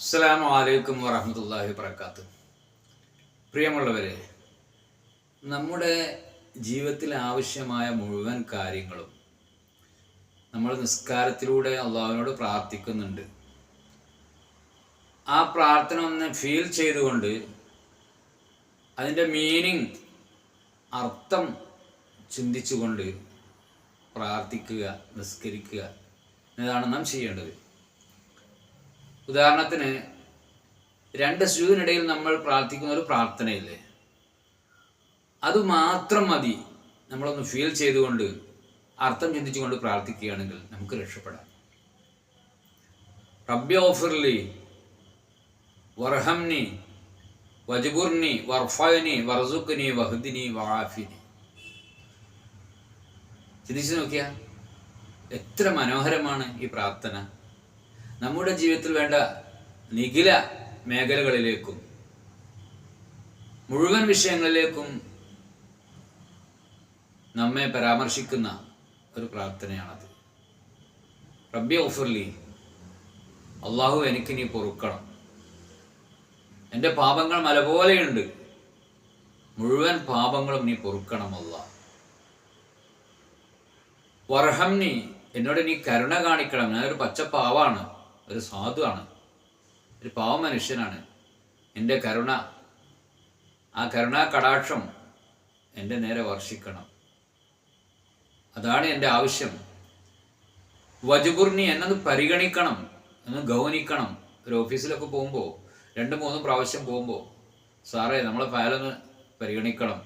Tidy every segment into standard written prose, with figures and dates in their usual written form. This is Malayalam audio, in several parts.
അസ്സലാമു അലൈക്കും വറഹ്മത്തുള്ളാഹി വബറകാതുഹു. പ്രിയമുള്ളവരെ, നമ്മുടെ ജീവിതത്തിൽ ആവശ്യമായ മുഴുവൻ കാര്യങ്ങളും നമ്മൾ നിസ്കാരത്തിലൂടെ അള്ളാഹുവിനോട് പ്രാർത്ഥിക്കുന്നുണ്ട്. ആ പ്രാർത്ഥന ഒന്ന് ഫീൽ ചെയ്തുകൊണ്ട് അതിൻ്റെ മീനിങ്, അർത്ഥം ചിന്തിച്ചുകൊണ്ട് പ്രാർത്ഥിക്കുക, നിസ്കരിക്കുക എന്നതാണ് നാം ചെയ്യേണ്ടത്. ഉദാഹരണത്തിന്, രണ്ട് സുജൂദിനിടയിൽ നമ്മൾ പ്രാർത്ഥിക്കുന്ന ഒരു പ്രാർത്ഥനയില്ലേ, അതുമാത്രം മതി നമ്മളൊന്ന് ഫീൽ ചെയ്തുകൊണ്ട് അർത്ഥം ചിന്തിച്ചുകൊണ്ട് പ്രാർത്ഥിക്കുകയാണെങ്കിൽ നമുക്ക് രക്ഷപ്പെടാം. റബ്ബി ഗ്ഫിർലി വർഹംനി വജ്ബുർനി വർഫഅനി വർസുഖ്നി വഹ്ദിനി വആഫിനി. ചിന്തിച്ചു നോക്കിയാൽ എത്ര മനോഹരമാണ് ഈ പ്രാർത്ഥന. നമ്മുടെ ജീവിതത്തിൽ വേണ്ട നിഖില മേഖലകളിലേക്കും മുഴുവൻ വിഷയങ്ങളിലേക്കും നമ്മെ പരാമർശിക്കുന്ന ഒരു പ്രാർത്ഥനയാണത്. റബ്ബി ഗ്ഫിർലി, അള്ളാഹു എനിക്ക് നീ പൊറുക്കണം, എൻ്റെ പാപങ്ങൾ മല പോലെയുണ്ട്, മുഴുവൻ പാപങ്ങളും നീ പൊറുക്കണം അല്ലാഹ്. വർഹംനി, എന്നോട് നീ കരുണ കാണിക്കണം, ഞാനൊരു പച്ചപ്പാവാണ്, ഒരു സാധുവാണ്, ഒരു പാവ മനുഷ്യനാണ്. എൻ്റെ കരുണ, ആ കരുണാ കടാക്ഷം എൻ്റെ നേരെ വർഷിക്കണം, അതാണ് എൻ്റെ ആവശ്യം. വജ്ബുർനി, എന്നൊന്ന് പരിഗണിക്കണം, ഒന്ന് ഗൗനിക്കണം. ഒരു ഓഫീസിലൊക്കെ പോകുമ്പോൾ 2-3 പ്രാവശ്യം പോകുമ്പോൾ, സാറേ നമ്മളെ ഫയലൊന്ന് പരിഗണിക്കണം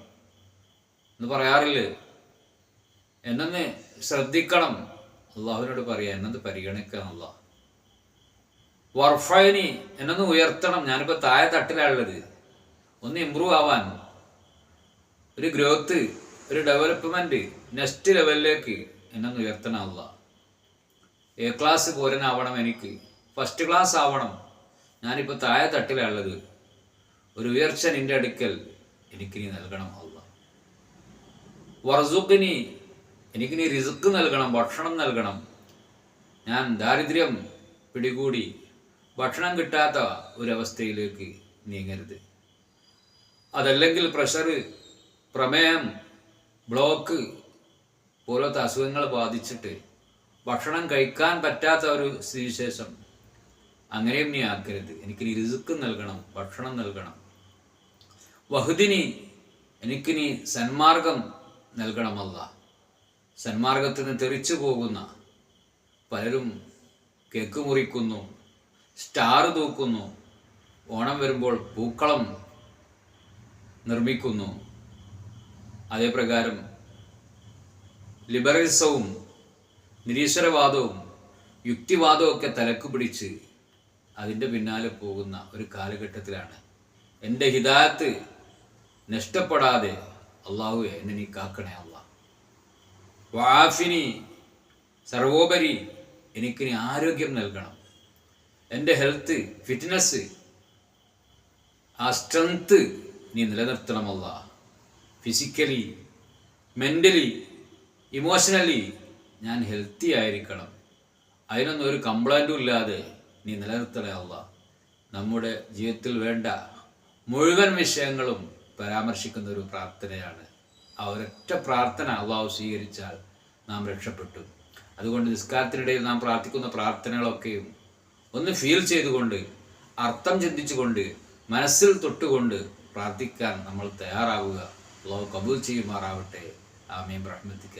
എന്ന് പറയാറില്ലേ? എന്നൊന്ന് ശ്രദ്ധിക്കണം, അള്ളാഹുവിനോട് പറയാം, എന്നത് പരിഗണിക്കണം അല്ലാഹ്. വർഫഅനി, എന്നൊന്ന് ഉയർത്തണം, ഞാനിപ്പോൾ താഴെ തട്ടിലുള്ളത്, ഒന്ന് ഇമ്പ്രൂവ് ആവാൻ, ഒരു ഗ്രോത്ത്, ഒരു ഡെവലപ്മെന്റ്, നെക്സ്റ്റ് ലെവലിലേക്ക് എന്നൊന്ന് ഉയർത്തണം അല്ലാഹ്. A ക്ലാസ് പോരനാവണം, എനിക്ക് ഫസ്റ്റ് ക്ലാസ് ആവണം, ഞാനിപ്പോൾ താഴെ തട്ടിലുള്ളത്, ഒരു ഉയർച്ച നിന്റെ അടുക്കൽ എനിക്ക് നീ നൽകണം അല്ലാഹ്. വർസുഖ്നി, എനിക്ക് നീ റിസ്ക് നൽകണം, ഭക്ഷണം നൽകണം. ഞാൻ ദാരിദ്ര്യം പിടികൂടി ഭക്ഷണം കിട്ടാത്ത ഒരവസ്ഥയിലേക്ക് നീങ്ങരുത്. അതല്ലെങ്കിൽ പ്രഷർ, പ്രമേഹം, ബ്ലോക്ക് പോലത്തെ അസുഖങ്ങൾ ബാധിച്ചിട്ട് ഭക്ഷണം കഴിക്കാൻ പറ്റാത്ത ഒരു സ്ഥിതിവിശേഷം, അങ്ങനെയും നീ ആക്കരുത്. എനിക്ക് നീ റിസ്ക് നൽകണം, ഭക്ഷണം നൽകണം. വഹ്ദിനി, എനിക്ക് നീ സന്മാർഗം നൽകണം അല്ലാഹ്. സന്മാർഗത്തിൽ നിന്ന് തെറിച്ചു പോകുന്ന പലരും കേക്ക് മുറിക്കുന്നു, സ്റ്റാർ തൂക്കുന്നു, ഓണം വരുമ്പോൾ പൂക്കളം നിർമ്മിക്കുന്നു. അതേപ്രകാരം ലിബറലിസവും നിരീശ്വരവാദവും യുക്തിവാദവും ഒക്കെ തലക്ക് പിടിച്ച് അതിൻ്റെ പിന്നാലെ പോകുന്ന ഒരു കാലഘട്ടത്തിലാണ്. എൻ്റെ ഹിദായത്ത് നഷ്ടപ്പെടാതെ അള്ളാഹുവേ എന്നെ നീ കാക്കണേ അല്ലാഹ്. വആഫിനി, സർവോപരി എനിക്ക് നീ ആരോഗ്യം നൽകണം, എൻ്റെ ഹെൽത്ത്, ഫിറ്റ്നസ്, ആ സ്ട്രെങ്ത് നീ നിലനിർത്തണം അല്ലാഹ്. ഫിസിക്കലി, മെൻ്റലി, ഇമോഷണലി ഞാൻ ഹെൽത്തി ആയിരിക്കണം, അതിനൊന്നും ഒരു കംപ്ലൈൻറ്റും ഇല്ലാതെ നീ നിലനിർത്തണേ അല്ലാഹ്. നമ്മുടെ ജീവിതത്തിൽ വേണ്ട മുഴുവൻ വിഷയങ്ങളും പരാമർശിക്കുന്ന ഒരു പ്രാർത്ഥനയാണ്. ആ ഒരൊറ്റ പ്രാർത്ഥന അള്ളാഹു സ്വീകരിച്ചാൽ നാം രക്ഷപ്പെട്ടു. അതുകൊണ്ട് നിസ്കാരത്തിനിടയിൽ നാം പ്രാർത്ഥിക്കുന്ന പ്രാർത്ഥനകളൊക്കെയും ഒന്ന് ഫീൽ ചെയ്തുകൊണ്ട്, അർത്ഥം ചിന്തിച്ചുകൊണ്ട്, മനസ്സിൽ തൊട്ടുകൊണ്ട് പ്രാർത്ഥിക്കാൻ നമ്മൾ തയ്യാറാവുക. അള്ളാഹു കബൂൽ ചെയ്യുമാറാവട്ടെ. ആമീൻ. റഹ്മത്തിക.